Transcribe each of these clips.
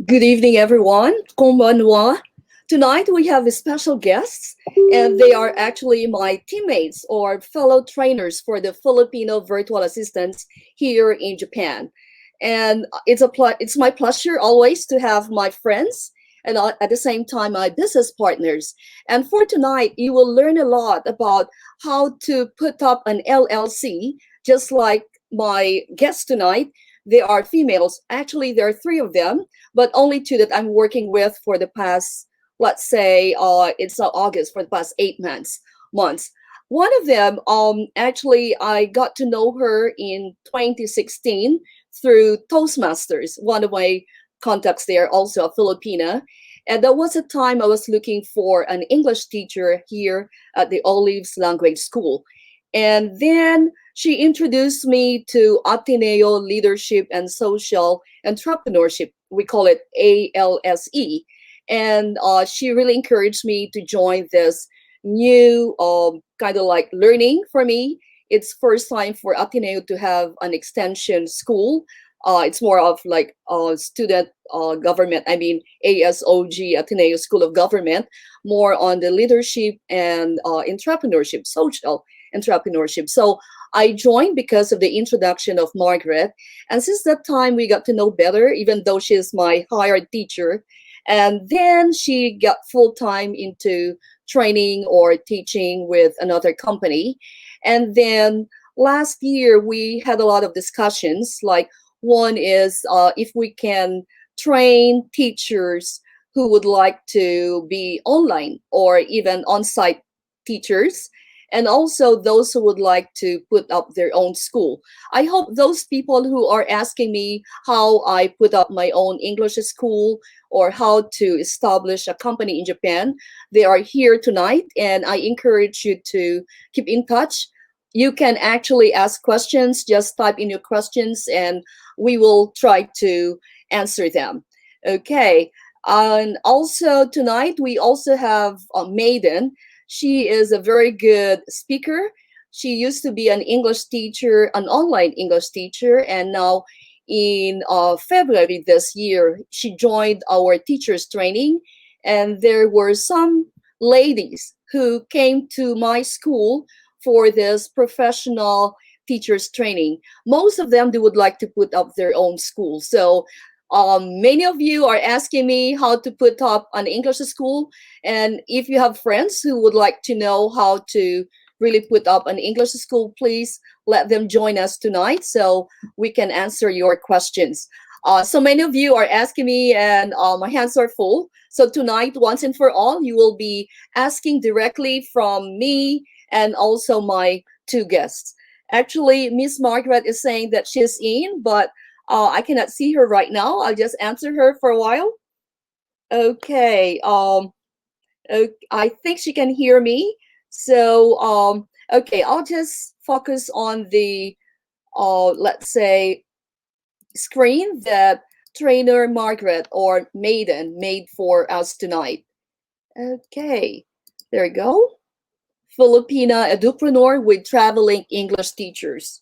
Good evening, everyone. Konbanwa. Tonight we have special guests, and they are actually my teammates or fellow trainers for the Filipino virtual assistants here in Japan. And it's my pleasure always to have my friends and at the same time my business partners. And for tonight, you will learn a lot about how to put up an LLC, just like my guests tonight. They are females. Actually, there are three of them, but only two that I'm working with for the past, let's say, it's August, for the past 8 months. One of them, actually, I got to know her in 2016 through Toastmasters. One of my contacts there, also a Filipina. And that was a time I was looking for an English teacher here at the Olives Language School. And then she introduced me to Ateneo Leadership and Social Entrepreneurship. We call it ALSE. And she really encouraged me to join this new kind of like learning for me. It's first time for Ateneo to have an extension school. It's more of like student government. I mean, ASOG, Ateneo School of Government, more on the leadership and entrepreneurship, social entrepreneurship. So I joined because of the introduction of Margaret. And since that time, we got to know better, even though she's my hired teacher. And then she got full time into training or teaching with another company. And then last year, we had a lot of discussions. Like, one is if we can train teachers who would like to be online or even on-site teachers, and also those who would like to put up their own school. I hope those people who are asking me how I put up my own English school or how to establish a company in Japan, they are here tonight, and I encourage you to keep in touch. You can actually ask questions, just type in your questions and we will try to answer them. Okay. And also tonight we also have Maiden. She is a very good speaker. She used to be an English teacher, an online English teacher, and now in February this year, she joined our teachers training. And there were some ladies who came to my school for this professional teachers training. Most of them, they would like to put up their own school. So many of you are asking me how to put up an English school. And if you have friends who would like to know how to really put up an English school, please let them join us tonight so we can answer your questions. So many of you are asking me, and my hands are full. So tonight, once and for all, you will be asking directly from me and also my two guests. Actually, Miss Margaret is saying that she's in, but I cannot see her right now. I'll just answer her for a while. Okay. I think she can hear me. So, okay, I'll just focus on the, let's say, screen that trainer Margaret or Maiden made for us tonight. Okay, there we go. Filipina Edupreneur with traveling English teachers.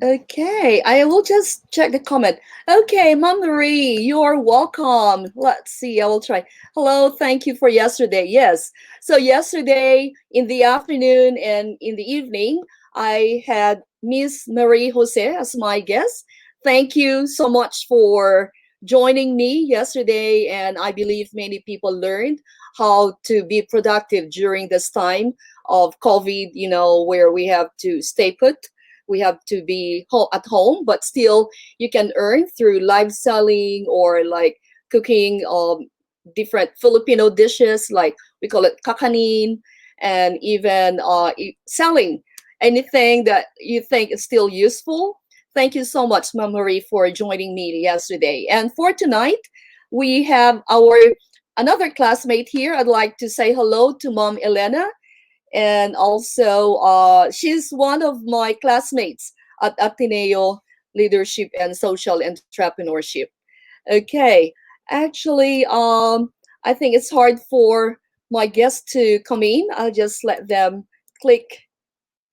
Okay, I will just check the comment. Okay, Mom Marie, you're welcome. Let's see, I will try. Hello, thank you for yesterday. Yes, so yesterday in the afternoon and in the evening, I had Miss Marie Jose as my guest. Thank you so much for joining me yesterday, and I believe many people learned how to be productive during this time of COVID, where we have to stay put, we have to be at home, but still you can earn through live selling or like cooking different Filipino dishes, like we call it kakanin, and even selling anything that you think is still useful. Thank you so much, Ma'am Marie, for joining me yesterday. And for tonight, we have our another classmate here. I'd like to say hello to Mom Elena. And also, she's one of my classmates at Ateneo Leadership and Social Entrepreneurship. Okay, actually, I think it's hard for my guests to come in. I'll just let them click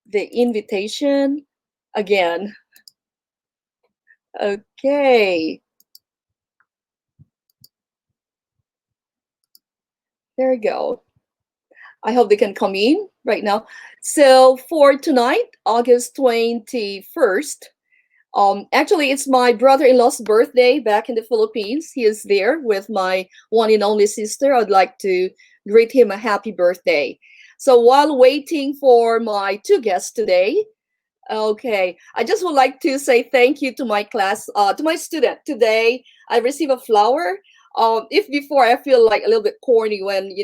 the invitation again. Okay, there we go. I hope they can come in right now. So for tonight, August 21st, actually, it's my brother-in-law's birthday back in the Philippines. He is there with my one and only sister. I'd like to greet him a happy birthday. So while waiting for my two guests today, okay, I just would like to say thank you to my class, to my student. Today, I received a flower. If before I feel like a little bit corny when,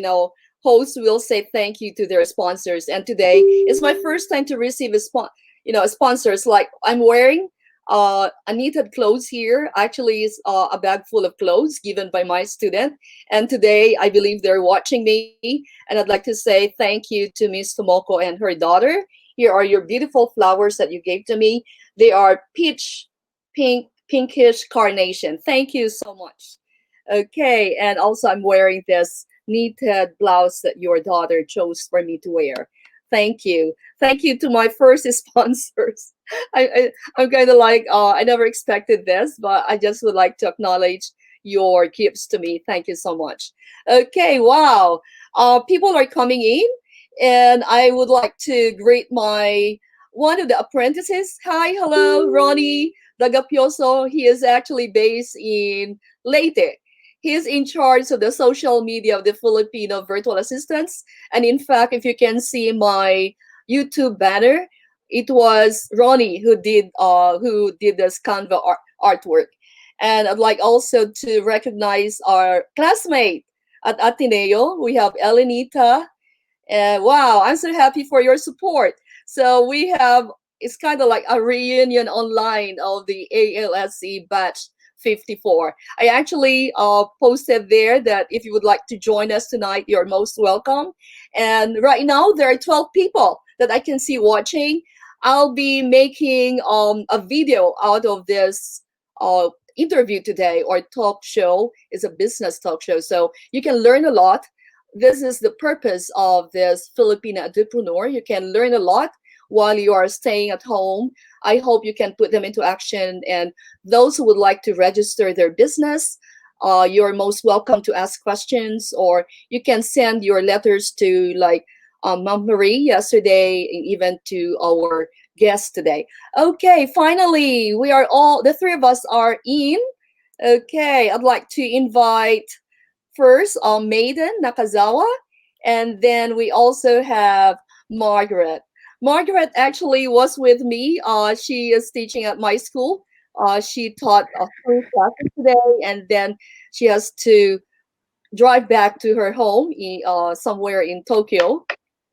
hosts will say thank you to their sponsors, and today is my first time to receive a sponsors. Like I'm wearing a knitted clothes here. Actually, is a bag full of clothes given by my student, and today I believe they're watching me, and I'd like to say thank you to Miss Tomoko and her daughter. Here are your beautiful flowers that you gave to me. They are peach, pinkish carnation. Thank you so much. Okay, and also I'm wearing this knitted blouse that your daughter chose for me to wear. Thank you. Thank you to my first sponsors. I'm kind of like, I never expected this, but I just would like to acknowledge your gifts to me. Thank you so much. Okay, wow. People are coming in, and I would like to greet my one of the apprentices. Hi, hello, Ronnie Dagapioso. He is actually based in Leyte. He is in charge of the social media of the Filipino virtual assistants. And in fact, if you can see my YouTube banner, it was Ronnie who did this Canva artwork. And I'd like also to recognize our classmate at Ateneo. We have Elenita, wow, I'm so happy for your support. So we have, it's kind of like a reunion online of the ALSC batch 54. I actually posted there that if you would like to join us tonight, you're most welcome. And right now, there are 12 people that I can see watching. I'll be making a video out of this interview today, or talk show. Is a business talk show. So you can learn a lot. This is the purpose of this Filipina Edupreneur. You can learn a lot while you are staying at home. I hope you can put them into action. And those who would like to register their business, you're most welcome to ask questions, or you can send your letters to like Mom Marie yesterday, and even to our guest today. Okay, finally, the three of us are in. Okay, I'd like to invite first Maiden Nakazawa, and then we also have Margaret. Margaret actually was with me. She is teaching at my school. She taught a full classes today, and then she has to drive back to her home somewhere in Tokyo.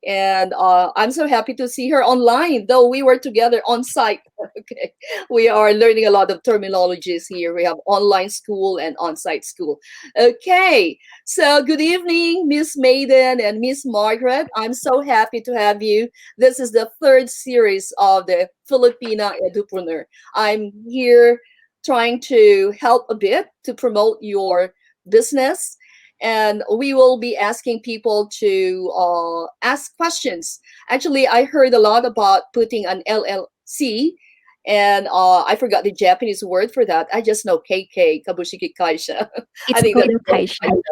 And I'm so happy to see her online, though we were together on site. Okay, we are learning a lot of terminologies here. We have online school and on-site school. Okay, so good evening, Miss Maiden and Miss Margaret. I'm so happy to have you. This is the third series of the Filipina Edupreneur. I'm here trying to help a bit to promote your business, and we will be asking people to ask questions. Actually, I heard a lot about putting an LLC, and I forgot the Japanese word for that. I just know KK, Kabushiki Kaisha. I It's think that's colocation.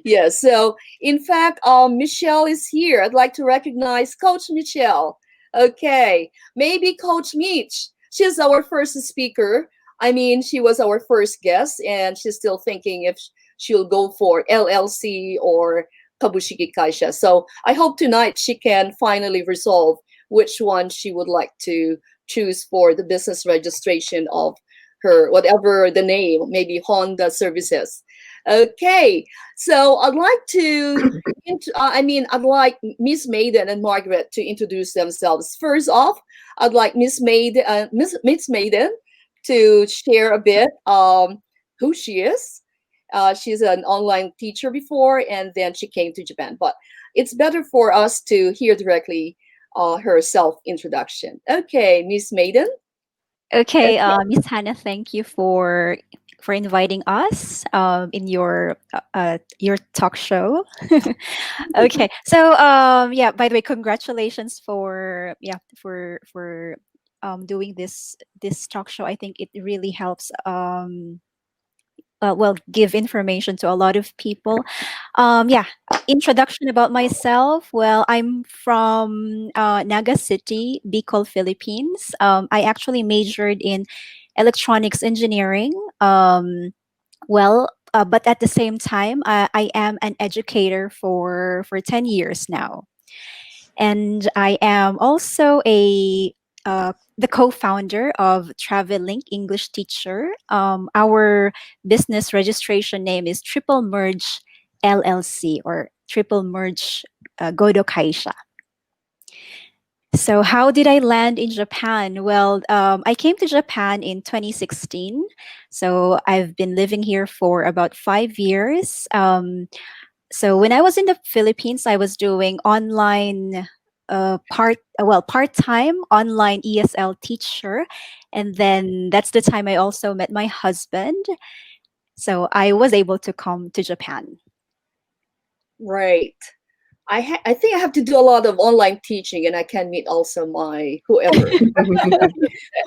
yeah. So, in fact, Michelle is here. I'd like to recognize Coach Michelle. Okay, maybe Coach Mitch. She's our first speaker. I mean, she was our first guest, and she's still thinking if she'll go for LLC or Kabushiki Kaisha. So I hope tonight she can finally resolve which one she would like to choose for the business registration of her, whatever the name, maybe Honda Services. Okay, so I'd like Miss Maiden and Margaret to introduce themselves. First off, I'd like Miss Maiden to share a bit who she is. She's an online teacher before, and then she came to Japan. But it's better for us to hear directly her self introduction. Okay, Miss Maiden. Okay, Okay. Miss Hannah, thank you for inviting us in your talk show. Okay, so yeah. By the way, congratulations for doing this talk show. I think it really helps well, give information to a lot of people. Yeah, introduction about myself. Well, I'm from Naga City, Bicol, Philippines. I actually majored in electronics engineering. But at the same time, I am an educator for 10 years now, and I am also a the co-founder of Travel English Teacher. Our business registration name is Triplemerge LLC, or Triplemerge Godo Kaisha. So how did I land in Japan? Well, I came to Japan in 2016. So I've been living here for about 5 years. So when I was in the Philippines, I was doing online part-time online ESL teacher, and then that's the time I also met my husband. So I was able to come to Japan. Right. I think I have to do a lot of online teaching, and I can meet also my whoever.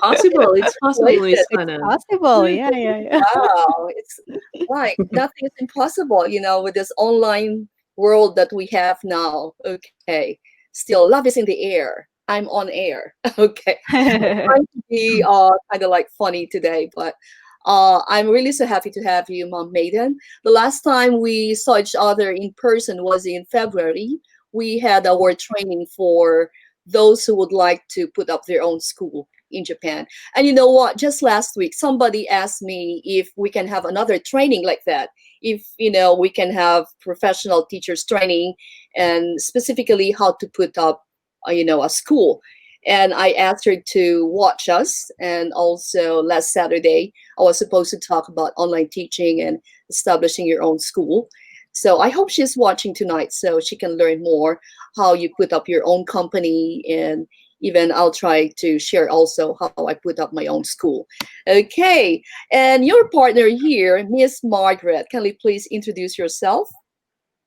Possible. It's possible, Miss Related. It's Hannah. possible, yeah, yeah, yeah. Wow, it's like nothing is impossible, with this online world that we have now. Okay, still love is in the air. I'm on air. Okay, trying to be kind of like funny today, but I'm really so happy to have you, Mom Maiden. The last time we saw each other in person was in February. We had our training for those who would like to put up their own school in Japan. And you know what? Just last week, somebody asked me if we can have another training like that. If we can have professional teachers training, and specifically how to put up, a school. And I asked her to watch us. And also last Saturday, I was supposed to talk about online teaching and establishing your own school. So I hope she's watching tonight so she can learn more how you put up your own company, and even I'll try to share also how I put up my own school. Okay, and your partner here, Miss Margaret, can you please introduce yourself?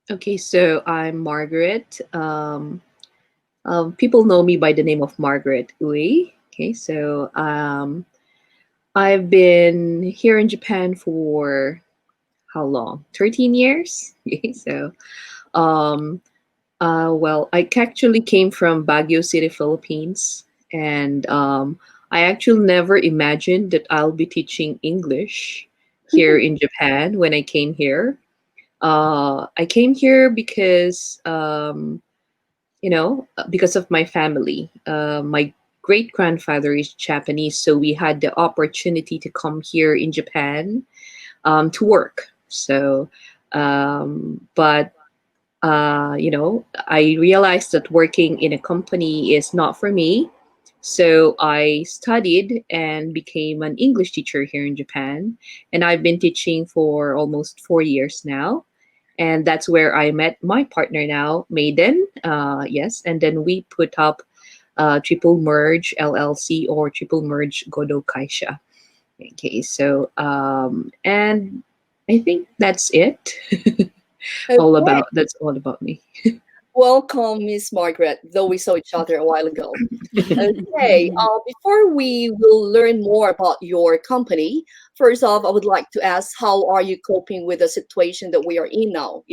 Okay, so I'm Margaret. People know me by the name of Margaret Uy. Okay, so I've been here in Japan for how long? 13 years. Okay, so um, well, I actually came from Baguio City, Philippines, and I actually never imagined that I'll be teaching English here in Japan when I came here. I came here because because of my family. My great grandfather is Japanese, so we had the opportunity to come here in Japan to work. So, but I realized that working in a company is not for me. So I studied and became an English teacher here in Japan. And I've been teaching for almost 4 years now. And that's where I met my partner now, Maiden. Yes. And then we put up Triple Merge LLC, or Triple Merge Godo Kaisha. Okay. So, and I think that's it. Okay. That's all about me. Welcome, Miss Margaret, though we saw each other a while ago. Okay, before we will learn more about your company, first off, I would like to ask, how are you coping with the situation that we are in now?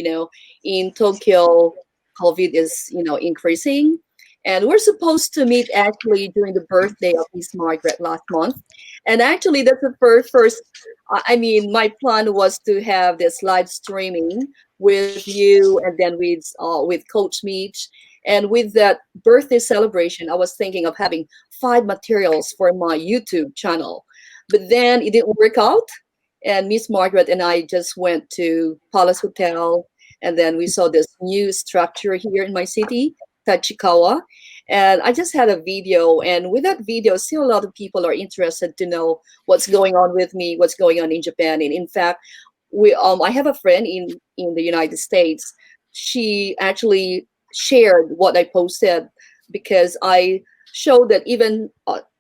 In Tokyo, COVID is, increasing. And we're supposed to meet actually during the birthday of Miss Margaret last month. And actually, that's the first, I mean, my plan was to have this live streaming with you, and then with Coach Meach. And with that birthday celebration, I was thinking of having 5 materials for my YouTube channel. But then it didn't work out. And Miss Margaret and I just went to Palace Hotel. And then we saw this new structure here in my city, Tachikawa. And I just had a video. And with that video, still a lot of people are interested to know what's going on with me, what's going on in Japan. And in fact, I have a friend in the United States. She actually shared what I posted because I showed that even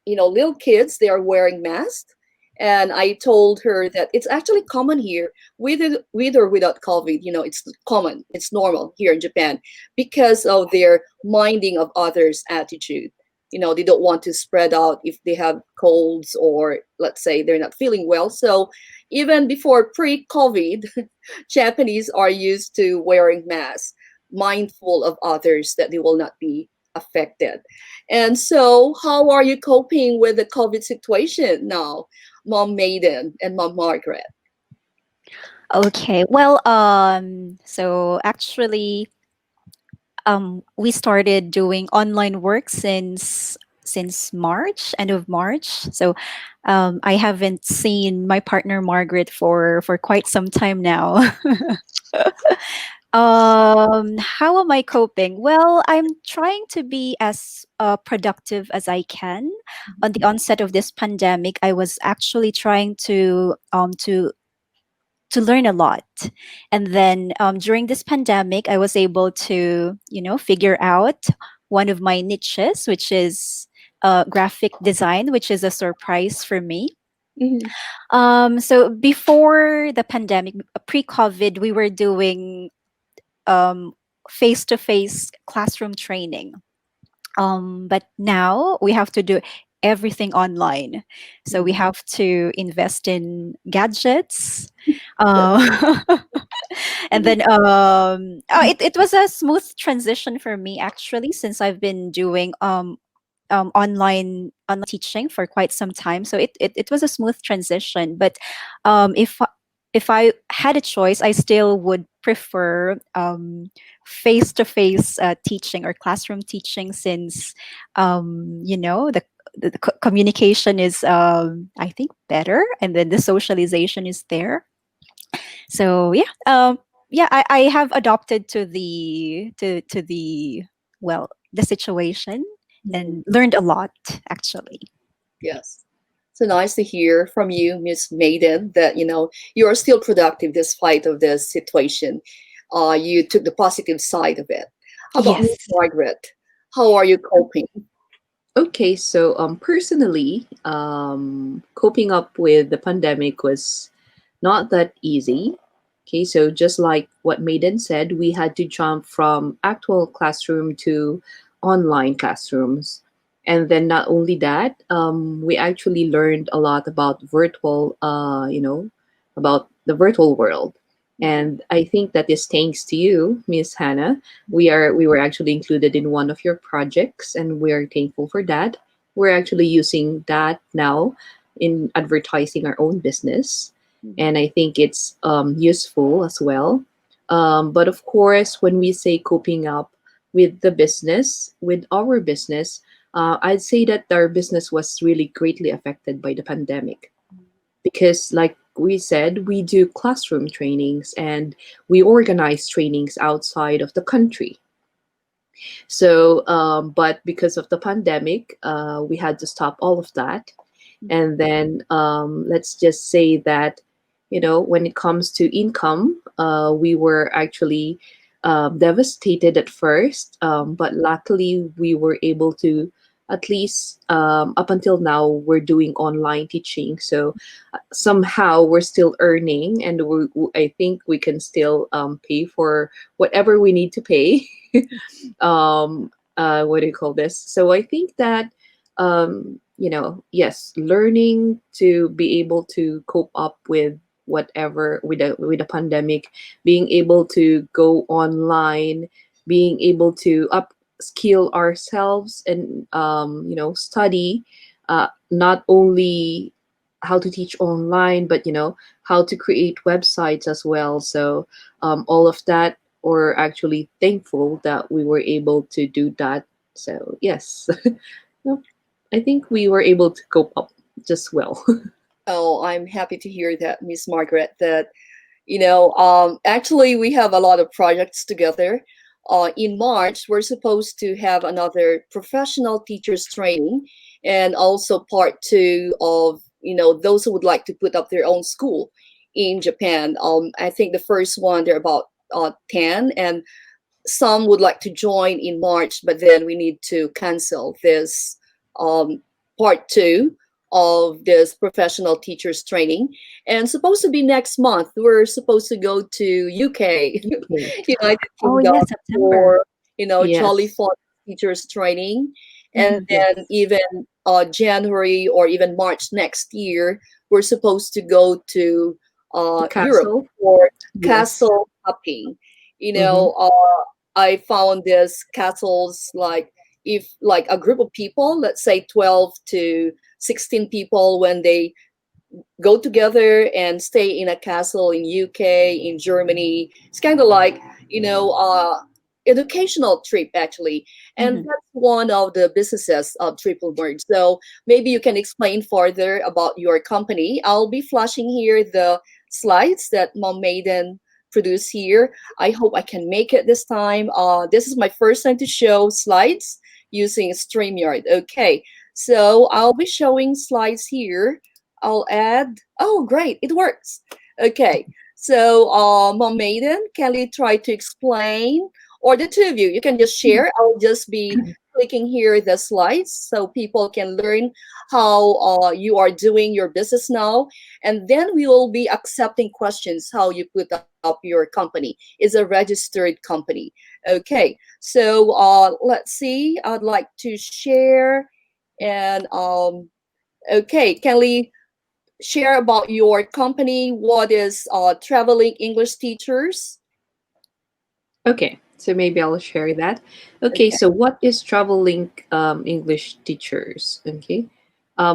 little kids, they are wearing masks, and I told her that it's actually common here with or without COVID. It's common, it's normal here in Japan because of their minding of others attitude. They don't want to spread out if they have colds, or let's say they're not feeling well. So even before pre-COVID, Japanese are used to wearing masks, mindful of others that they will not be affected. And so, how are you coping with the COVID situation now, Mom Maiden and Mom Margaret? Okay. Well, so actually, we started doing online work since March, end of March. So, I haven't seen my partner Margaret for quite some time now. How am I coping? Well, I'm trying to be as productive as I can. On the onset of this pandemic, I was actually trying to learn a lot, and then during this pandemic, I was able to figure out one of my niches, which is graphic design, which is a surprise for me. Mhm. So before the pandemic, pre-COVID, we were doing um, face-to-face classroom training. But now we have to do everything online. So we have to invest in gadgets. Uh, and then it was a smooth transition for me, actually, since I've been doing online teaching for quite some time. So it was a smooth transition. But if I had a choice, I still would prefer face to face teaching or classroom teaching, since the communication is I think better, and then the socialization is there. So yeah, I have adopted to the well, the situation, Mhm. and learned a lot, actually. Yes. So nice to hear from you, Miss Maiden, that you are still productive despite of this situation. You took the positive side of it. How about Miss Yes. Margaret? How are you coping? Okay, so personally, coping up with the pandemic was not that easy. Okay, so just like what Maiden said, we had to jump from actual classroom to online classrooms. And then not only that, we actually learned a lot about about the virtual world. And I think that is thanks to you, Miss Hannah. We were actually included in one of your projects, and we are thankful for that. We're actually using that now in advertising our own business, Mhm. and I think it's useful as well. But of course, when we say coping up with the business, with our business, I'd say that our business was really greatly affected by the pandemic because, like we said, we do classroom trainings and we organize trainings outside of the country. So, but because of the pandemic, we had to stop all of that. And then let's just say that, when it comes to income, we were actually devastated at first, but luckily we were able to, at least up until now, we're doing online teaching. So somehow we're still earning, and I think we can still pay for whatever we need to pay. What do you call this? So I think that yes, learning to be able to cope up with whatever with the pandemic, being able to go online, being able to upskill ourselves and study not only how to teach online, but how to create websites as well. So all of that, or actually thankful that we were able to do that. So yes, Well, I think we were able to cope up just well. Oh, I'm happy to hear that, Miss Margaret, that actually we have a lot of projects together. In March, we're supposed to have another professional teachers training, and also part two of those who would like to put up their own school in Japan. I think the first one they're about 10, and some would like to join in March, but then we need to cancel this um, part two of this professional teachers training. And supposed to be next month, we're supposed to go to UK, Okay. United Oh Kingdom, yes, September. for Jolly Yes. Fun teachers training, and Mhm. then Yes. even January or even March next year, we're supposed to go to The Europe castle. for Yes. castle hopping. Mm-hmm. I found these castles, like if like a group of people, let's say 12 to 16 people, when they go together and stay in a castle in UK, in Germany. It's kind of like, educational trip actually. And Mhm. that's one of the businesses of Triplemerge. So maybe you can explain further about your company. I'll be flashing here the slides that Mom Maiden produced here. I hope I can make it this time. This is my first time to show slides using StreamYard. Okay, so I'll be showing slides here. I'll add. Oh, great, it works. Okay, so Mom Maiden, can you try to explain, or the two of you? You can just share. I'll just be clicking here the slides so people can learn how you are doing your business now, and then we will be accepting questions how you put up your company. Is a registered company. Okay, so let's see. I'd like to share and okay, can we share about your company? What is traveling English teachers? Okay, so maybe I'll share that. Okay, Okay. so what is Travel-Link English Teachers? Okay,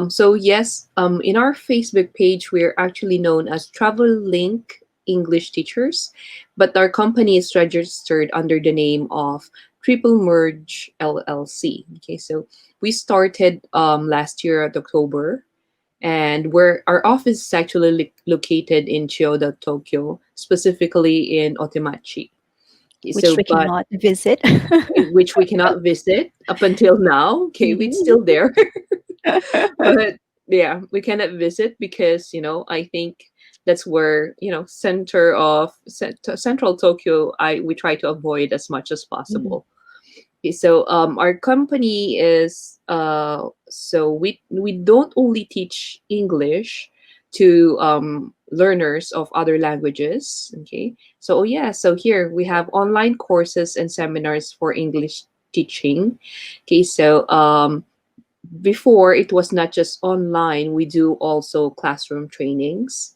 so yes, in our Facebook page, we're actually known as Travel-Link English Teachers, but our company is registered under the name of Triplemerge LLC. Okay, so we started last year at October, and where our office is actually located in Chiyoda, Tokyo, specifically in Otemachi. Which So, we but cannot visit. which we cannot visit up until now. Okay, it's Mhm. still there, but yeah, we cannot visit because I think that's where center of central Tokyo. We try to avoid as much as Mhm. possible. Okay, so our company is so we don't only teach English to learners of other languages. Okay, so yeah, so here we have online courses and seminars for English teaching. Okay, so before it was not just online, we do also classroom trainings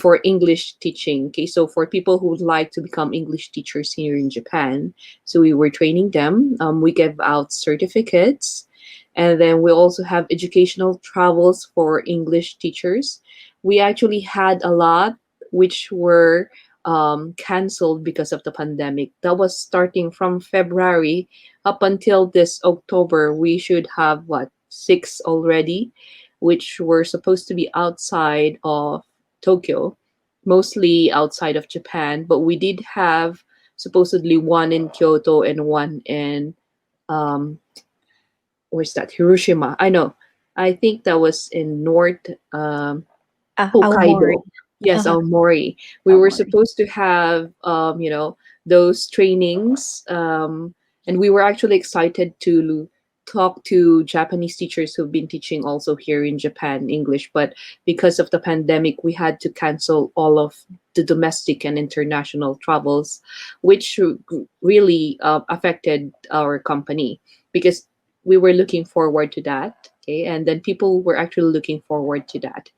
for English teaching. Okay, so for people who would like to become English teachers here in Japan, so we were training them. We give out certificates, and then we also have educational travels for English teachers. We actually had a lot which were canceled because of the pandemic. That was starting from February up until this October. We should have what, six already, which were supposed to be outside of Tokyo, mostly outside of Japan. But we did have supposedly one in Kyoto and one in um, where's that? Hiroshima. I know. I think that was in North Aomori. Hokkaido. Yes, Uh-huh. Aomori. We were Aomori. supposed to have, those trainings, and we were actually excited to talk to Japanese teachers who've been teaching also here in Japan English. But because of the pandemic, we had to cancel all of the domestic and international travels, which really affected our company because we were looking forward to that. Okay, and then people were actually looking forward to that.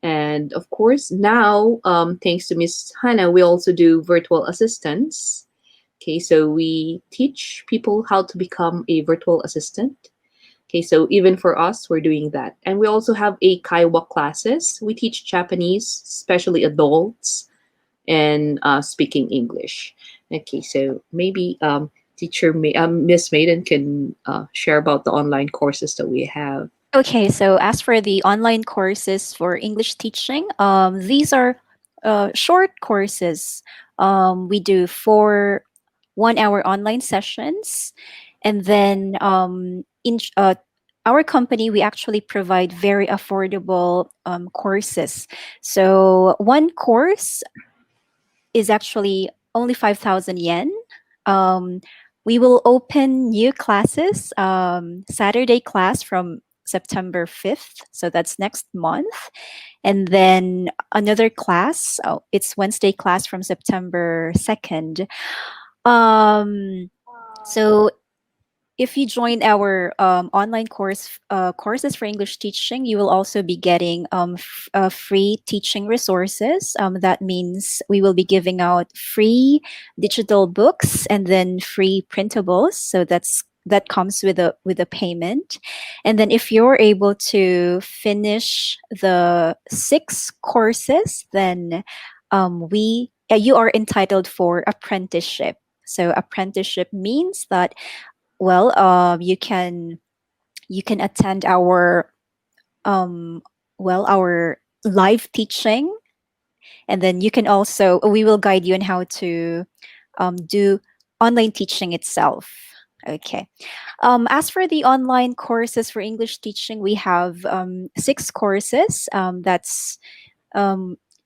And of course, now, thanks to Miss Hannah, we also do virtual assistants. Okay, so we teach people how to become a virtual assistant. Okay, so even for us, we're doing that. And we also have a Kaiwa classes. We teach Japanese, especially adults, and speaking English. Okay, so maybe Miss Maiden can share about the online courses that we have. Okay, so as for the online courses for English teaching, these are short courses. We do 4 1 hour online sessions, and then our company, we actually provide very affordable courses. So one course is actually only 5,000 yen. Um, we will open new classes, Saturday class from September 5th. So that's next month. And then another class, oh, it's Wednesday class from September 2nd. So if you join our online courses for English teaching, you will also be getting free teaching resources. That means we will be giving out free digital books and then free printables. So that comes with a payment. And then if you're able to finish the 6 courses, then we you are entitled for apprenticeship. So apprenticeship means that, well, you can attend our um, our live teaching, and then you can also we will guide you on how to do online teaching itself. Okay. As for the online courses for English teaching, we have 6 courses. That's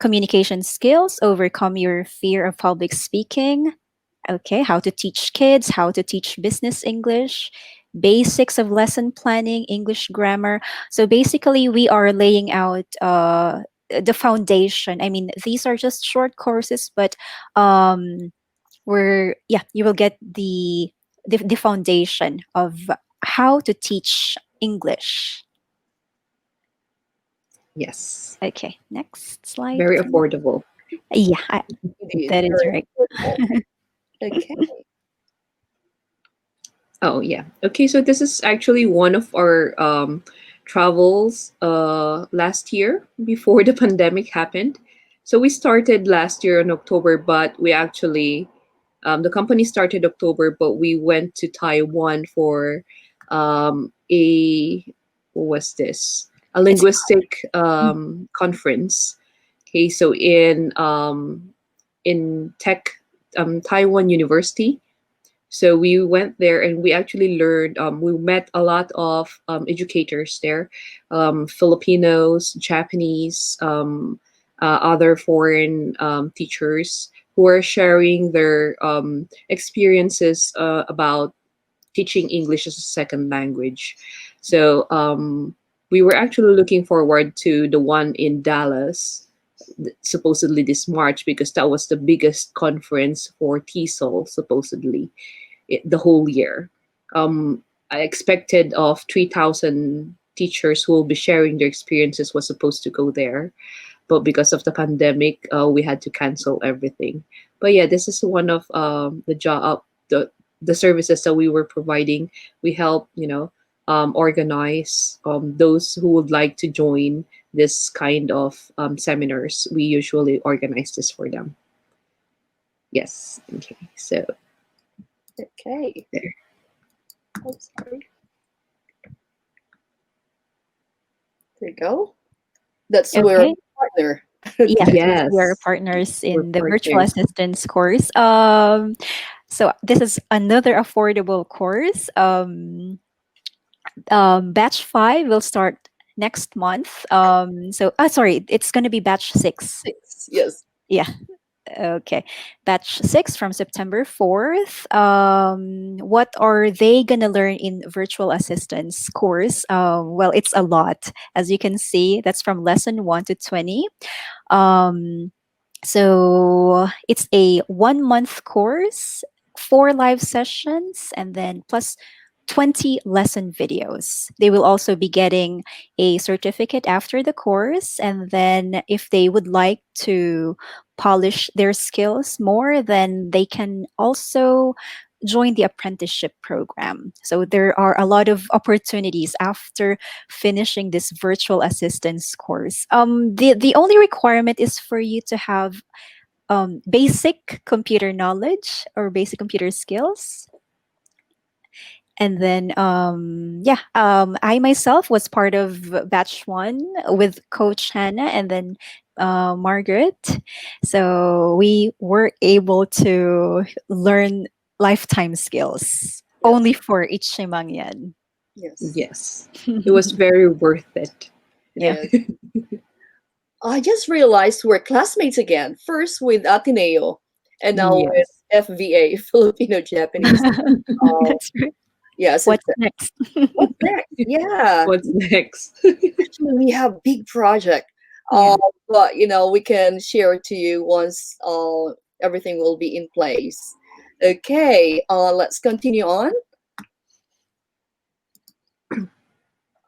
communication skills, overcome your fear of public speaking. Okay, how to teach kids, how to teach business English, basics of lesson planning, English grammar. So basically, we are laying out the foundation. I mean, these are just short courses, but you will get the foundation of how to teach English. Yes. Okay, next slide, Very please. affordable. Yeah, Indeed, that is very right. affordable. Okay. Oh yeah. Okay, so this is actually one of our travels last year before the pandemic happened. So we started last year in October, but we actually the company started October, but we went to Taiwan for a what was this? A It's linguistic conference. Okay, so in Tech Taiwan University. So we went there and we actually learned, we met a lot of educators there, Filipinos, Japanese, other foreign teachers who are sharing their experiences about teaching English as a second language. So we were actually looking forward to the one in Dallas, supposedly this March, because that was the biggest conference for TESOL, supposedly the whole year. I expected of 3,000 teachers who will be sharing their experiences was supposed to go there, but because of the pandemic, we had to cancel everything. But yeah, this is one of the services that we were providing. We help organize those who would like to join this kind of seminars. We usually organize this for them. Yes. Okay. So Okay. there. Oh, sorry. There you go. That's where okay. partner. Yes, Okay. we are Yes. partners We're in the virtual partners. assistance course. So this is another affordable course. Batch 5 will start next month. Sorry, it's going to be batch 6. Six. Yes. Yeah. Okay. Batch 6 from September 4th. What are they going to learn in virtual assistance course? Well, it's a lot. As you can see, that's from lesson 1 to 20. Um, so it's a 1 month course, 4 live sessions, and then plus 20 lesson videos. They will also be getting a certificate after the course. And then if they would like to polish their skills more, then they can also join the apprenticeship program. So there are a lot of opportunities after finishing this virtual assistance course. The only requirement is for you to have basic computer knowledge or basic computer skills. And then, I myself was part of batch 1 with Coach Hannah and then Margaret. So we were able to learn lifetime skills only Yes. for Ichimangyan. Yes. Yes. It was very worth it. It Yeah. is. I just realized we're classmates again. First with Ateneo, and now with Yes. FVA, Filipino Japanese. Uh, That's right. yes, What's next? what's next? Yeah, What's next? actually, we have big project. Yeah. But we can share to you once everything will be in place. Okay, let's continue on.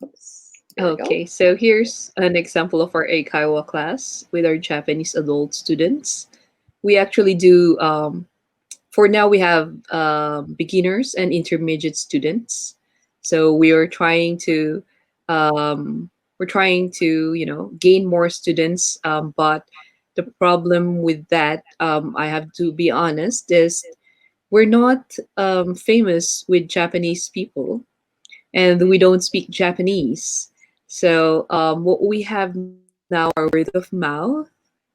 Oops, there we go. Okay, so here's an example of our Eikaiwa class with our Japanese adult students. We actually do, for now, we have beginners and intermediate students. So um, we're trying to, gain more students. But the problem with that, I have to be honest, is we're not famous with Japanese people and we don't speak Japanese. So what we have now are word of mouth,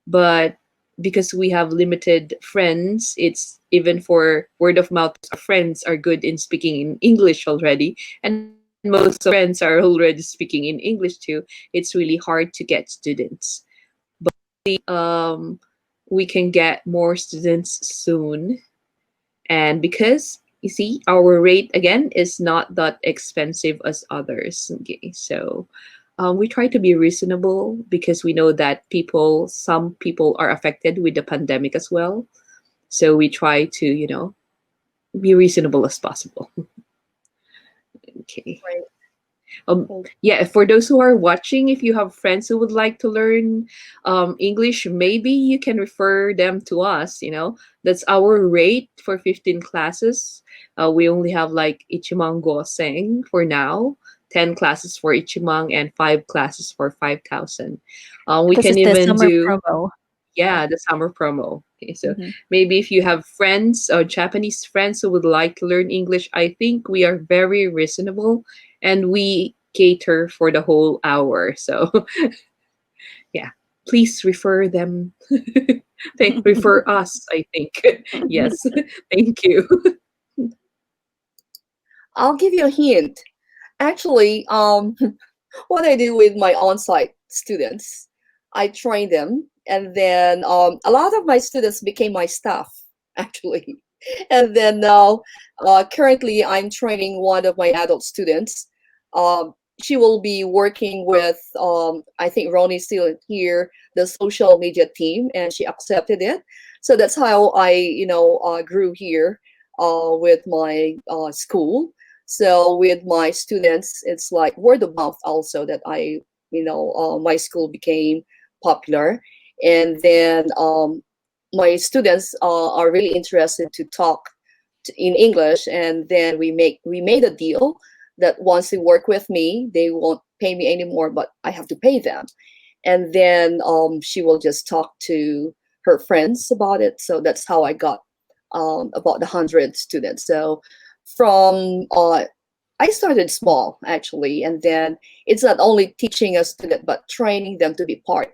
but because we have limited friends, it's even for word of mouth. Our friends are good in speaking in English already, and most of our friends are already speaking in English too. It's really hard to get students, um, we can get more students soon. And because you see, our rate again is not that expensive as others. Okay, so we try to be reasonable because we know that some people are affected with the pandemic as well. So we try to, be reasonable as possible. Okay. Right. Um, Oh, yeah, for those who are watching, if you have friends who would like to learn English, maybe you can refer them to us. That's our rate for 15 classes. We only have like Ichimang Goseng for now, 10 classes for Ichimang, and 5 classes for 5,000. We This can is the even summer do, promo. yeah, the summer promo. Okay, so Hmm. maybe if you have friends or Japanese friends who would like to learn English, I think we are very reasonable and we cater for the whole hour. So yeah, please refer them. They refer us, I think. Yes, thank you. I'll give you a hint. Actually, what I do with my on-site students, I train them, and then a lot of my students became my staff, actually. And then now, currently, I'm training one of my adult students. Um, she will be working with, I think Ronnie's still here, the social media team, and she accepted it. So that's how I, grew here with my school. So with my students, it's like word of mouth also that my school became popular. And then my students are really interested to talk in English. And then we made a deal that once they work with me, they won't pay me anymore, but I have to pay them. And then she will just talk to her friends about it. So that's how I got about 100 students. So from I started small actually, and then it's not only teaching a student but training them to be part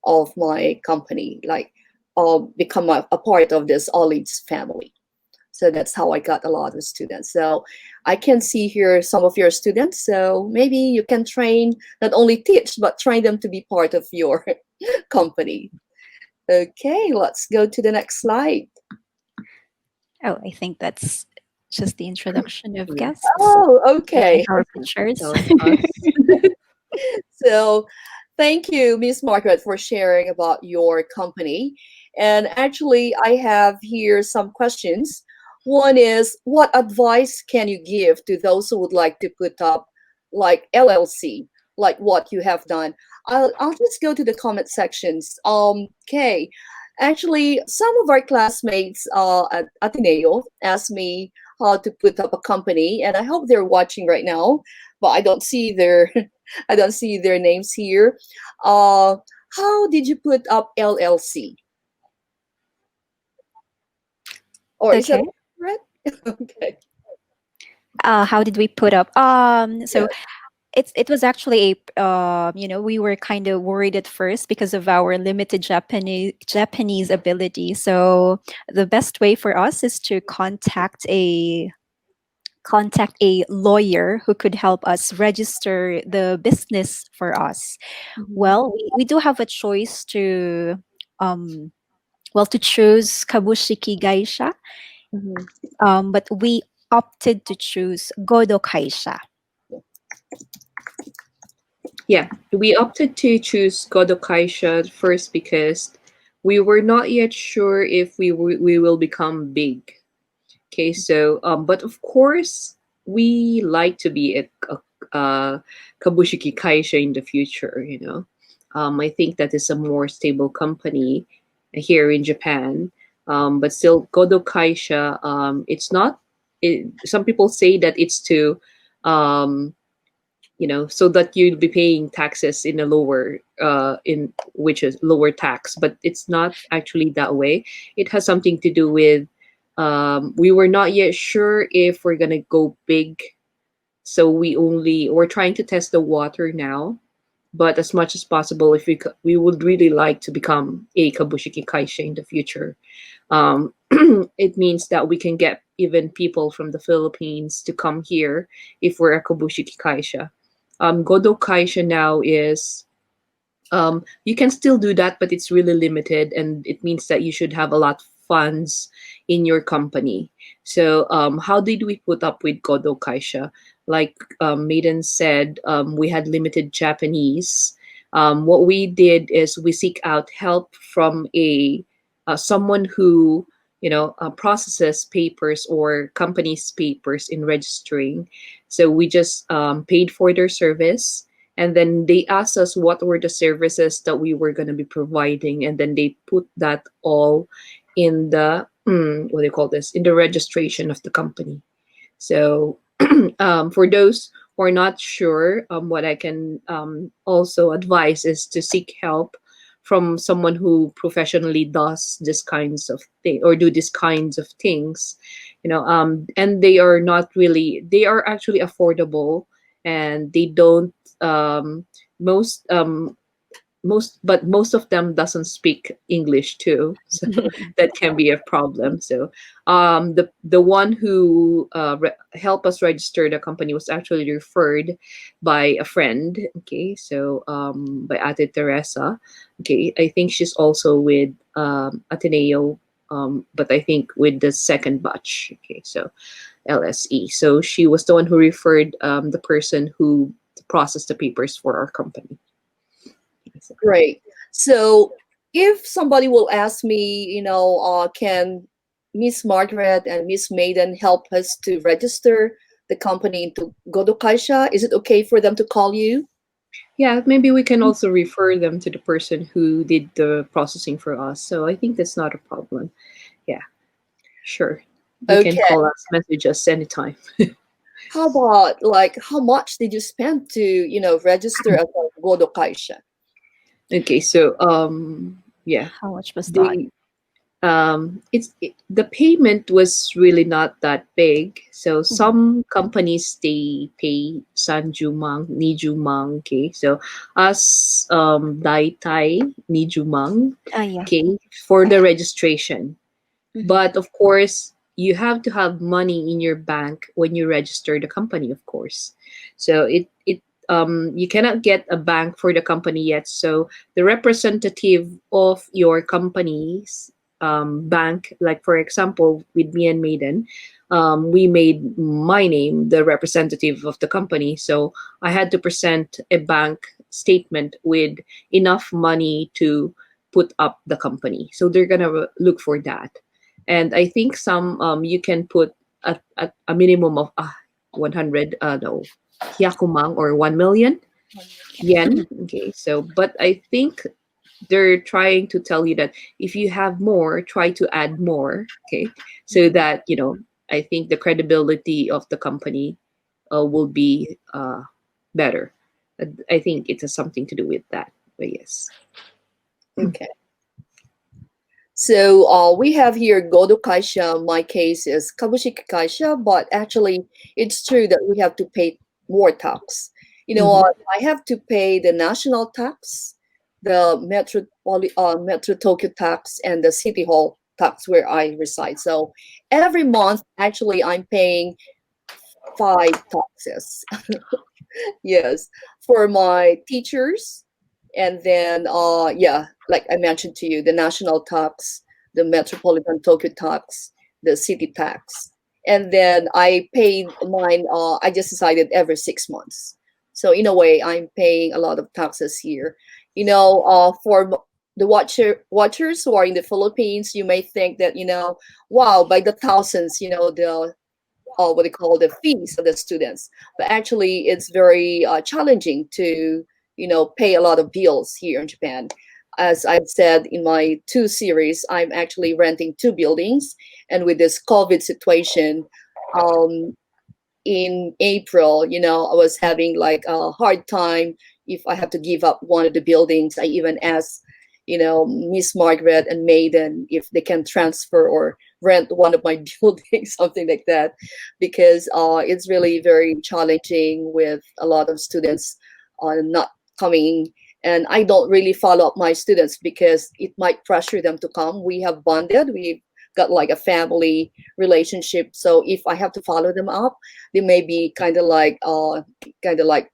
of my company, like become a part of this all leads family. So that's how I got a lot of students. So I can see here some of your students. So maybe you can train, not only teach, but train them to be part of your company. Okay, let's go to the next slide. Oh, I think that's just the introduction of Yeah, guests. Oh, I think okay. our that pictures. was us. So thank you, Miss Margaret, for sharing about your company. And actually, I have here some questions. One is, what advice can you give to those who would like to put up like LLC, like what you have done? I'll just go to the comment sections. Okay. Actually, some of our classmates at Ateneo asked me how to put up a company, and I hope they're watching right now, but I don't see their I don't see their names here. Uh, how did you put up LLC? Or is that Okay. correct? Okay. How did we put up? Yeah. So it was actually we were kind of worried at first because of our limited Japanese ability. So the best way for us is to contact a lawyer who could help us register the business for us. Mhm. Well, we do have a choice to um well, to choose Kabushiki Gaisha, Mhm. but we opted to choose Godo Kaisha. Yeah, we opted to choose Godokaisha first because we were not yet sure if we will become big. Okay, so but of course we like to be a Kabushiki Kaisha in the future. I think that is a more stable company here in Japan. But still, Godo Kaisha, it's not. Some people say that it's to um, so that you'll be paying taxes in a lower in which is lower tax, but it's not actually that way. It has something to do with we were not yet sure if we're gonna go big, so we're trying to test the water now. But as much as possible, if we would really like to become a Kabushiki Kaisha in the future. It means that we can get even people from the Philippines to come here if we're a Kabushiki Kaisha. Godo Kaisha now is you can still do that, but it's really limited, and it means that you should have a lot of funds in your company. So, how did we put up with Godo Kaisha? Like Maiden said, we had limited Japanese. What we did is we seek out help from a someone who processes papers or companies' papers in registering. So we just paid for their service, and then they asked us what were the services that we were going to be providing, and then they put that all in the what do you call this, in the registration of the company. So for those who are not sure, what I can also advise is to seek help from someone who professionally does this kinds of thing or do these kinds of things, and they are actually affordable, and they don't most most of them doesn't speak English too, so that can be a problem. So the one who helped us register the company was actually referred by a friend. Okay, so by Ate Teresa. Okay, I think she's also with Ateneo, but I think with the second batch. Okay, so LSE. So she was the one who referred the person who processed the papers for our company. Great. So if somebody will ask me, can Miss Margaret and Miss Maiden help us to register the company into Godo Kaisha? Is it okay for them to call you? Yeah, maybe we can also refer them to the person who did the processing for us. So I think that's not a problem. Yeah, sure. You can Okay. call us, message us anytime. How about like how much did you spend to, register as a Godo Kaisha? Okay, so yeah, How much was that? the the payment was really not that big. So Mhm. some companies they pay sanjumang, nijumang. Okay, so us dai tai nijumang. Yeah. Okay, for the registration. Mhm. But of course, you have to have money in your bank when you register the company, of course. So you cannot get a bank for the company yet. So the representative of your company's bank, like for example, with me and Maiden, we made my name the representative of the company. So I had to present a bank statement with enough money to put up the company. So they're gonna look for that, and I think some you can put a minimum of 100 no hyakumang or 1 million yen. Okay, so but I think they're trying to tell you that if you have more, try to add more. Okay, so that I think the credibility of the company will be better. I think it has something to do with that. But yes. Okay. So we have here Godo Kaisha. My case is Kabushiki Kaisha, but actually it's true that we have to pay more tax. You know Mhm. what? I have to pay the national tax, the Metro Tokyo tax, and the City Hall tax where I reside. So every month, actually, I'm paying five taxes. Yes, for my teachers, and then yeah, like I mentioned to you, the national tax, the Metropolitan Tokyo tax, the city tax. And then I paid mine, I just decided every 6 months. So in a way, I'm paying a lot of taxes here. For the watchers who are in the Philippines, you may think that, wow, by the thousands, the what they call the fees of the students. But actually, it's very challenging to pay a lot of bills here in Japan. As I've said in my two series, I'm actually renting two buildings, and with this COVID situation, um, in April, I was having like a hard time if I have to give up one of the buildings. I even asked, Miss Margaret and Maiden if they can transfer or rent one of my buildings, something like that, because it's really very challenging with a lot of students not coming. And I don't really follow up my students because it might pressure them to come. We have bonded. We've got like a family relationship. So if I have to follow them up, they may be kind of like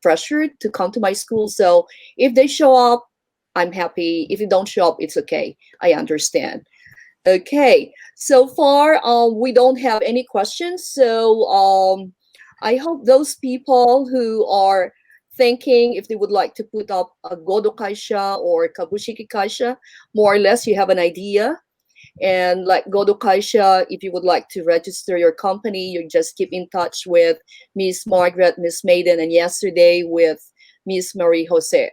pressured to come to my school. So if they show up, I'm happy. If they don't show up, it's okay. I understand. Okay, so far we don't have any questions. So I hope those people who are thinking if they would like to put up a Godo Kaisha or Kabushiki Kaisha, more or less you have an idea. And like Godo Kaisha, if you would like to register your company, you just keep in touch with Miss Margaret, Miss Maiden, and yesterday with Miss Marie Jose.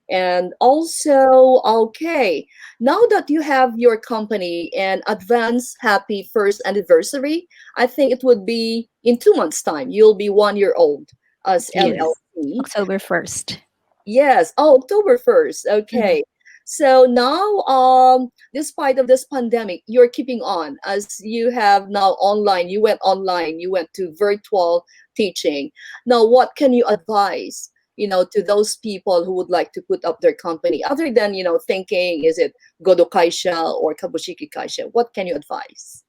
And also, okay, now that you have your company and advance happy first anniversary, I think it would be in 2 months' time. You'll be 1 year old as Yes, LLC. October 1st. Yes. Oh, October 1st. Mhm. Okay. So now, despite of this pandemic, you're keeping on as you have now online, you went to virtual teaching. Now, what can you advise, to those people who would like to put up their company other than, thinking, is it Godo Kaisha or Kabushiki Kaisha? What can you advise?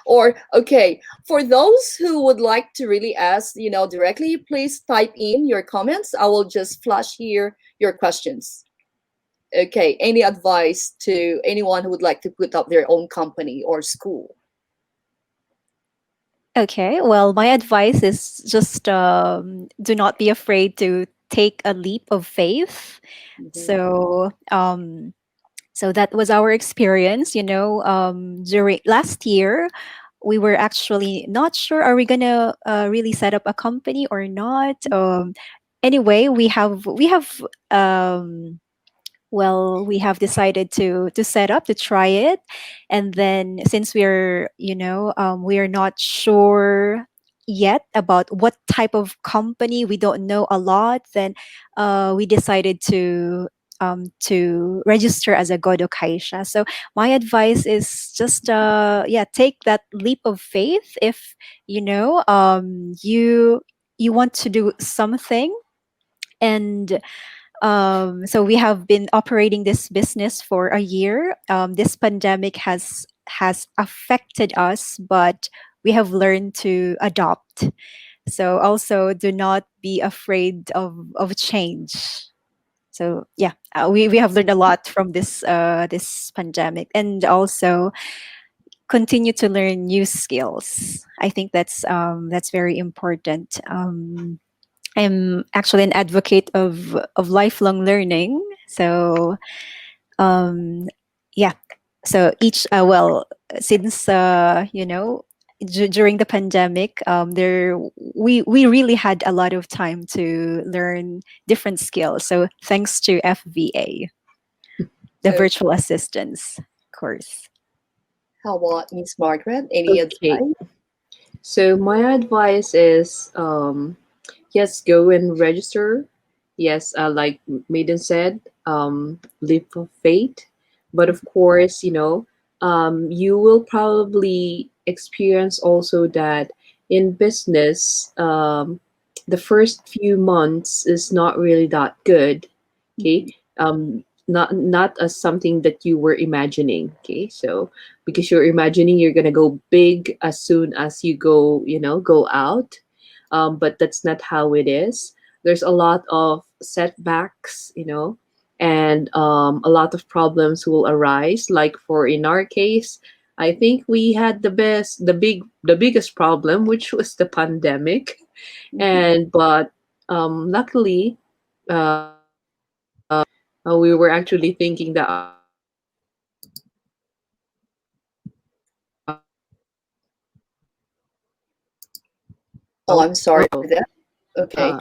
Or, okay, for those who would like to really ask, directly, please type in your comments. I will just flash here your questions. Okay, any advice to anyone who would like to put up their own company or school? Okay, well, my advice is just do not be afraid to take a leap of faith. Mhm. So that was our experience. During last year, we were actually not sure, are we gonna really set up a company or not. Anyway, we have well, we have decided to set up to try it. And then since we are not sure yet about what type of company, we don't know a lot, then we decided to register as a Godo Kaisha. So my advice is just take that leap of faith. If you want to do something. And so we have been operating this business for a year. This pandemic has affected us, but we have learned to adopt. So also, do not be afraid of change. So yeah, we have learned a lot from this pandemic, and also continue to learn new skills. I think that's very important. I'm actually an advocate of lifelong learning. So um, yeah. So each since during the pandemic, there we really had a lot of time to learn different skills. So thanks to FVA, the So, virtual assistance course. how about Miss Margaret? Any Okay. advice? So my advice is yes, go and register. Yes, like Maiden said, leap of faith. But of course, you will probably experience also that in business, the first few months is not really that good. Okay. Mhm. Not as something that you were imagining. Okay. So because you're imagining you're gonna go big as soon as you go out, but that's not how it is. There's a lot of setbacks, and a lot of problems will arise. Like for in our case, I think we had the biggest problem, which was the pandemic, Mhm. and but luckily, we were actually thinking that our company will be able to Oh, I'm sorry for so that. Okay. uh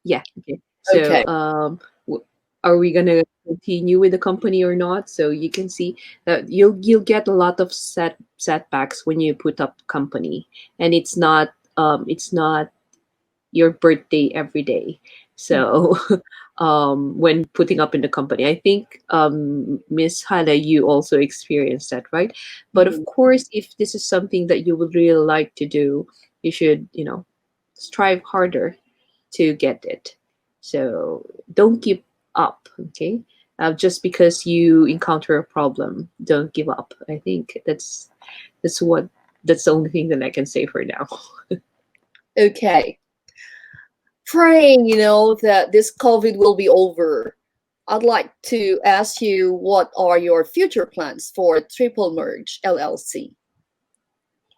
yeah, okay. Okay. So are we gonna continue with the company or not? So you can see that you'll get a lot of setbacks when you put up company, and it's not your birthday every day. Mhm. So when putting up in the company, I think Miss Hannah, you also experienced that, right? But of Mhm. course, if this is something that you would really like to do, you should, strive harder to get it. So don't give up, okay? Just because you encounter a problem, don't give up. I think that's what that's the only thing that I can say for now. Okay. Praying, that this COVID will be over. I'd like to ask you what are your future plans for Triple Merge LLC?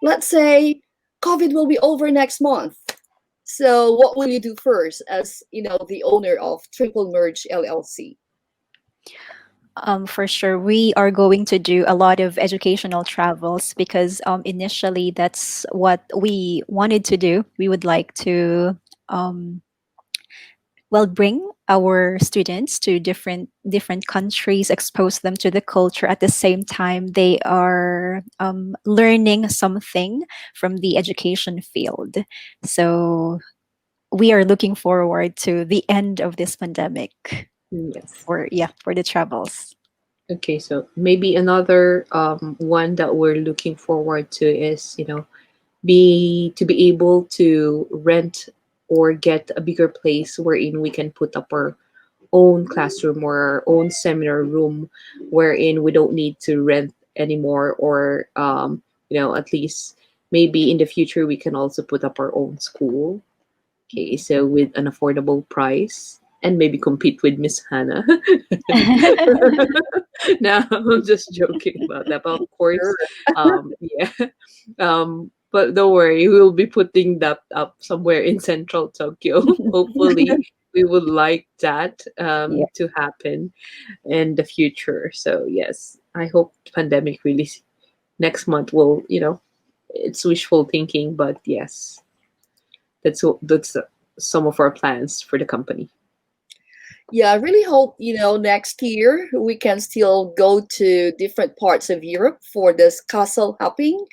Let's say COVID will be over next month. So what will you do first as, the owner of Triple Merge LLC? For sure, we are going to do a lot of educational travels because initially that's what we wanted to do. We would like to um, bring our students to different countries, expose them to the culture. At the same time, they are learning something from the education field. So we are looking forward to the end of this pandemic Yes. for the travels. Okay, so maybe another one that we're looking forward to is, be able to rent or get a bigger place wherein we can put up our own classroom or our own seminar room, wherein we don't need to rent anymore, or at least maybe in the future we can also put up our own school. Okay, so with an affordable price and maybe compete with Miss Hannah. No, I'm just joking about that. But of course, Sure. yeah. But don't worry, we'll be putting that up somewhere in central Tokyo. Hopefully, we would like that Yeah. to happen in the future. So yes, I hope the pandemic really next month will, it's wishful thinking, but yes, that's some of our plans for the company. Yeah, I really hope, next year we can still go to different parts of Europe for this castle hopping.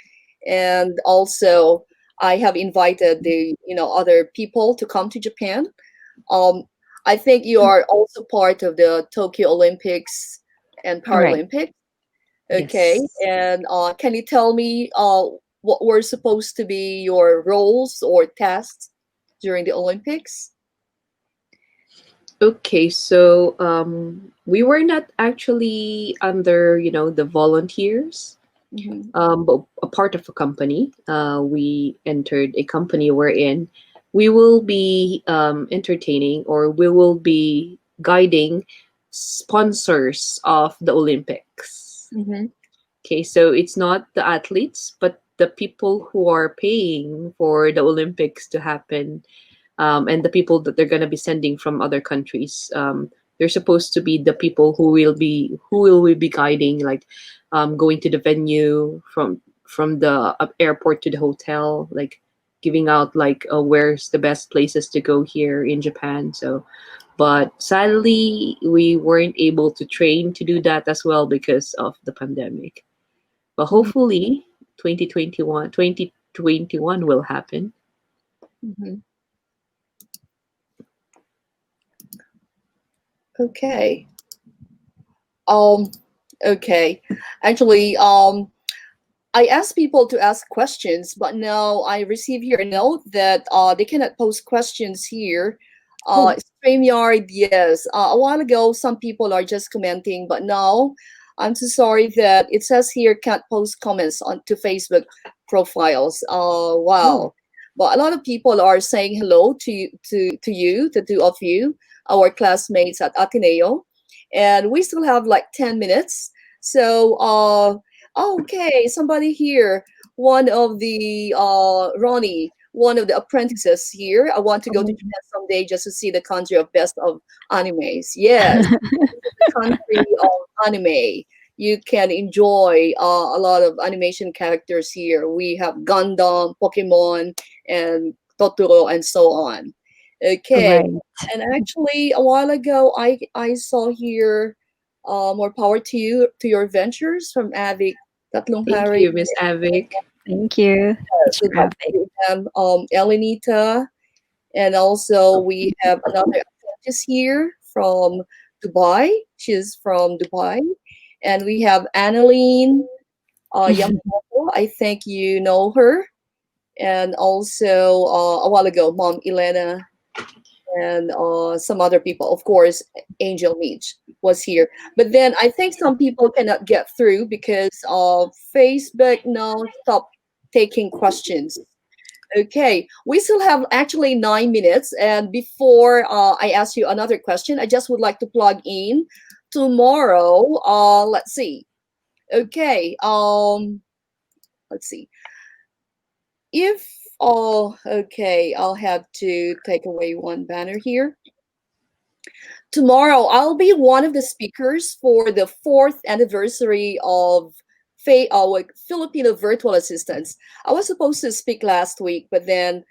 And also, I have invited the, other people to come to Japan. Um, I think you are also part of the Tokyo Olympics and Right. Paralympics. Okay. Yes. And can you tell me what were supposed to be your roles or tasks during the Olympics? Okay, so we were not actually under, the volunteers, Hmm. but a part of a company. We entered a company wherein we will be entertaining, or we will be guiding sponsors of the Olympics. Hmm. Okay, so it's not the athletes, but the people who are paying for the Olympics to happen, and the people that they're going to be sending from other countries. They're supposed to be the people who will we be guiding, like going to the venue from the airport to the hotel, like giving out like where's the best places to go here in Japan. So, but sadly, we weren't able to train to do that as well because of the pandemic. But Hmm. hopefully, 2021 will happen. Hmm. Okay. Um, okay. Actually, I asked people to ask questions, but now I receive here a note that they cannot post questions here. Oh, StreamYard, yes. A while ago, some people are just commenting, but now I'm so sorry that it says here can't post comments onto Facebook profiles. oh. Wow. But a lot of people are saying hello to you, the two of you. our classmates at Ateneo. And we still have like 10 minutes. So, okay, somebody here, one of the, Ronnie, one of the apprentices here. I want to go to Oh. Japan someday just to see the country of best of animes. Yes, country of anime. You can enjoy a lot of animation characters here. We have Gundam, Pokemon, and Totoro, and so on. Okay, Right. and actually, a while ago, I saw here, more power to you to your ventures from Avic. Tatlong Thank hari. you, Miss Avic. Thank you, Yes, Teacher we'd like Avic. to give them, Elenita, and also we have another apprentice here from Dubai. She's from Dubai. And we have Annalene Yamamoto. I think you know her. And also, a while ago, Mom Elena and some other people. Of course, Angel Meach was here. But then I think some people cannot get through because Facebook now stopped taking questions. Okay, we still have actually 9 minutes. And before I ask you another question, I just would like to plug in tomorrow. Let's see. Okay, let's see. If okay, I'll have to take away one banner here. Tomorrow, I'll be one of the speakers for the fourth anniversary of like Filipino virtual assistants. I was supposed to speak last week, but then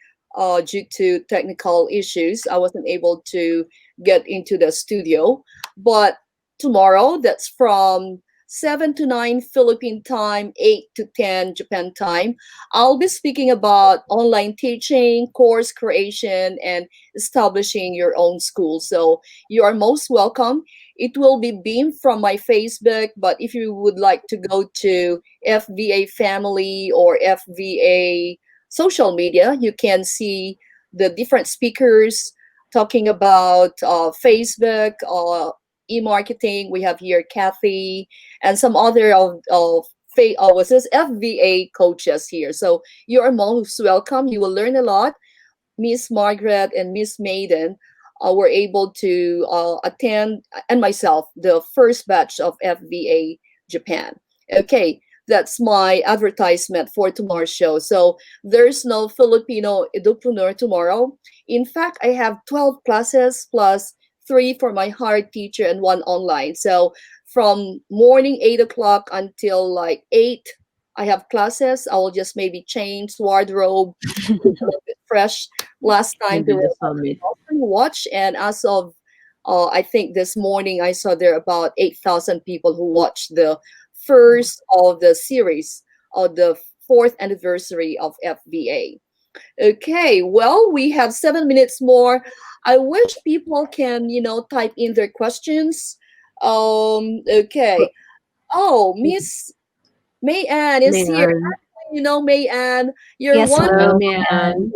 due to technical issues, I wasn't able to get into the studio. But tomorrow, that's from 7 to 9 Philippine time, 8 to 10 Japan time. I'll be speaking about online teaching, course creation, and establishing your own school. So you are most welcome. It will be beamed from my Facebook, but if you would like to go to FVA Family or FVA social media, you can see the different speakers talking about Facebook, e-marketing. We have here Kathy and some other what's this FVA coaches here. So you are most welcome. You will learn a lot. Miss Margaret and Miss Maiden were able to attend, and myself, the first batch of FVA Japan. Okay, that's my advertisement for tomorrow's show. So there's no Filipino Edupreneur tomorrow. In fact, I have 12 classes plus three for my hard teacher and one online. So from morning 8 o'clock until like 8, I have classes. I will just maybe change wardrobe, look a little bit fresh. Last time Maybe there the were about summit. 2,000 watch, and as of I think this morning I saw there are about 8,000 people who watched the first of the series of the fourth anniversary of FBA. Okay, well, we have 7 minutes more. I wish people can, type in their questions. Okay. Oh, Miss May Ann is here. Man. May Ann, you're Yes, one. Hello, hello. man.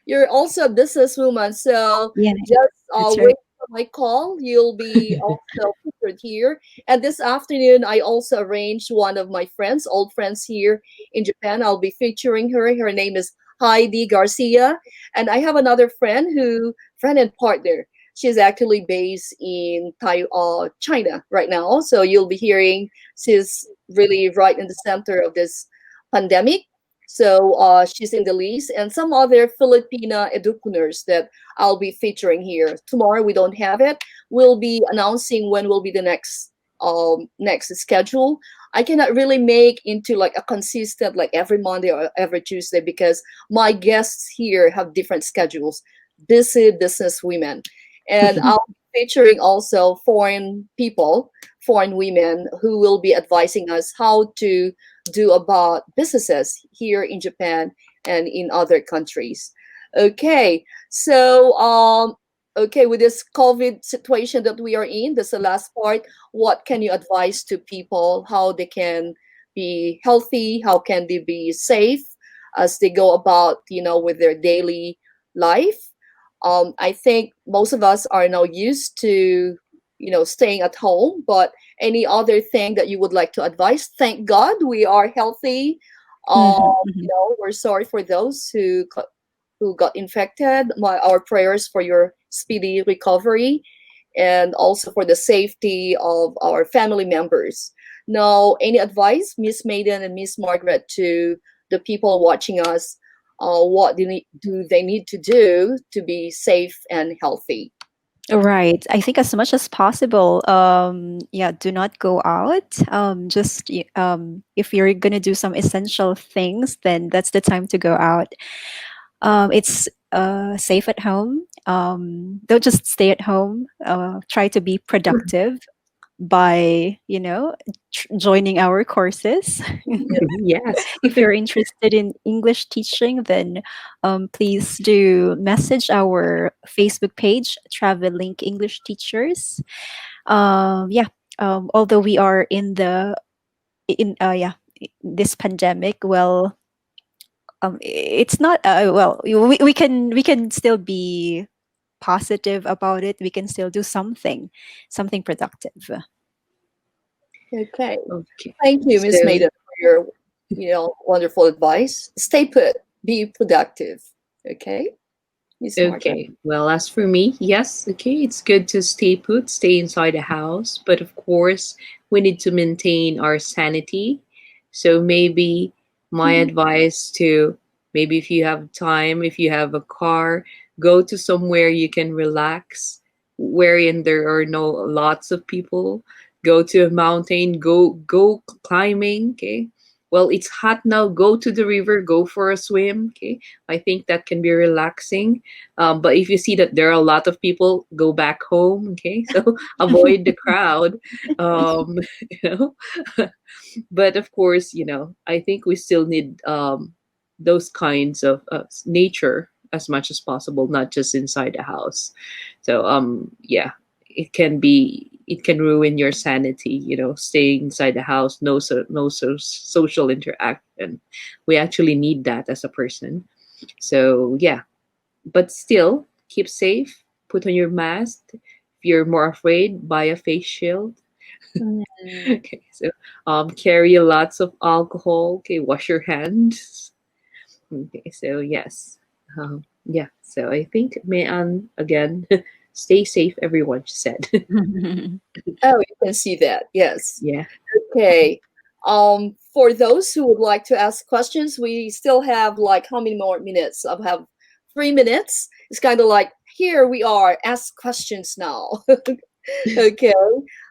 You're also a businesswoman, so Yeah, just that's right. wait for my call. You'll be also featured here. And this afternoon, I also arranged one of my friends, old friends here in Japan. I'll be featuring her. Her name is Heidi Garcia, and I have another friend and partner. She's actually based in China right now. So you'll be hearing she's really right in the center of this pandemic. So she's in the list, and some other Filipina edupreneurs that I'll be featuring here. Tomorrow we don't have it. We'll be announcing when will be the next schedule. I cannot really make into like a consistent like every Monday or every Tuesday because my guests here have different schedules. Busy business women, and I'll be featuring also foreign people, foreign women who will be advising us how to do about businesses here in Japan and in other countries. Okay, so okay, with this COVID situation that we are in, this is the last part. What can you advise to people how they can be healthy? How can they be safe as they go about, with their daily life? I think most of us are now used to, staying at home, but any other thing that you would like to advise? Thank God we are healthy. Mhm, mhm. We're sorry for those who got infected. Our prayers for your speedy recovery. and also for the safety of our family members. Now, any advice, Miss Maiden and Miss Margaret, to the people watching us? What do they need to do to be safe and healthy? Right. I think as much as possible, yeah, do not go out. If you're gonna do some essential things, then that's the time to go out. It's safe at home. Don't just stay at home. Try to be productive by, joining our courses. Yes. If you're interested in English teaching, then please do message our Facebook page, Travel Link English Teachers. Yeah, although we are in yeah, this pandemic, well, it's not well. We can still be positive about it. We can still do something productive. Okay. Okay. Thank you, Miss So Maiden, for your wonderful advice. Stay put, be productive. Okay, Miss Margaret. okay. Well, as for me, yes, okay, it's good to stay put, stay inside the house, but of course, we need to maintain our sanity. So maybe my Mhm. advice to maybe if you have time, if you have a car, go to somewhere you can relax, wherein there are no lots of people. Go to a mountain, go climbing, okay? Well, it's hot now. Go to the river, go for a swim, okay? I think that can be relaxing, but if you see that there are a lot of people, go back home. Okay, so avoid the crowd. Um, you know, but of course, I think we still need those kinds of nature as much as possible, not just inside the house. So yeah, it can ruin your sanity. Staying inside the house, no social interaction. We actually need that as a person. So yeah, but still keep safe, put on your mask. If you're more afraid, buy a face shield. Mm. Okay, so carry lots of alcohol. Okay, wash your hands. Okay, so yes, yeah, so I think Mayan again, stay safe, everyone, she said. Oh, you can see that. Yes. Yeah. Okay. For those who would like to ask questions, we still have like how many more minutes? I have 3 minutes. It's kind of like here we are. Ask questions now. Okay.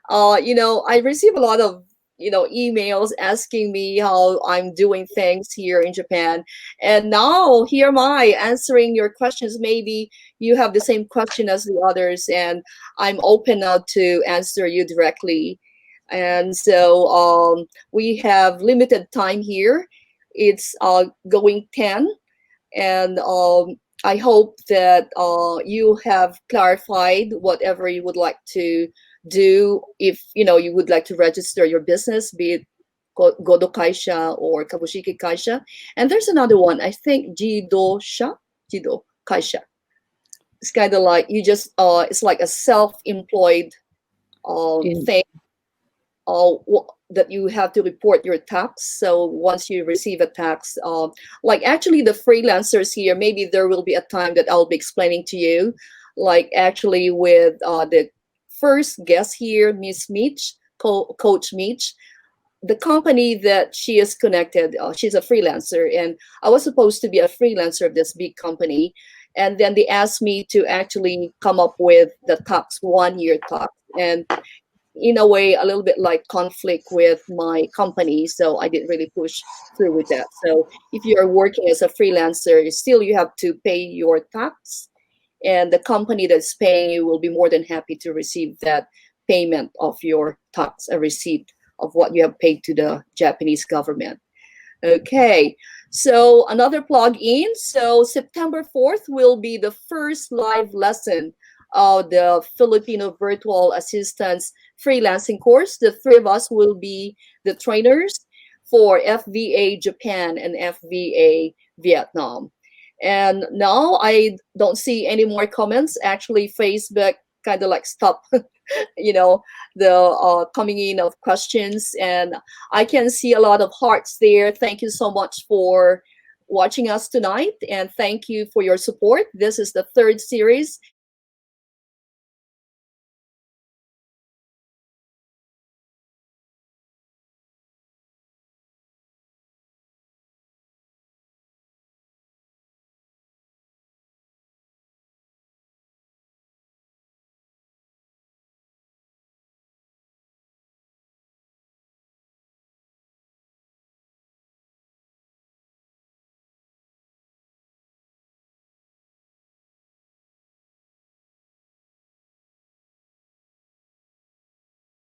I receive a lot of, emails asking me how I'm doing things here in Japan. And now here am I answering your questions. Maybe you have the same question as the others, and I'm open now to answer you directly. And so we have limited time here. It's going 10, and I hope that you have clarified whatever you would like to do. If you would like to register your business, be it Godo Kaisha or Kabushiki Kaisha. And there's another one, I think Jido Kaisha. It's kind of like you just it's like a self-employed In thing that you have to report your tax. So once you receive a tax, like actually the freelancers here, maybe there will be a time that I'll be explaining to you, like actually with the first guest here, Miss Meach, Coach Meach, the company that she is connected, she's a freelancer, and I was supposed to be a freelancer of this big company. And then they asked me to actually come up with the tax, 1 year tax. And in a way a little bit like conflict with my company, so I didn't really push through with that. So if you are working as a freelancer, still you have to pay your tax, and the company that's paying you will be more than happy to receive that payment of your tax, a receipt of what you have paid to the Japanese government. Okay, so another plug-in. So September 4th will be the first live lesson of the Filipino Virtual Assistance Freelancing course. The three of us will be the trainers for FVA Japan and FVA Vietnam. And now I don't see any more comments. Actually, Facebook kind of like stopped, you know, the coming in of questions, and I can see a lot of hearts there. Thank you so much for watching us tonight, and thank you for your support. This is the third series,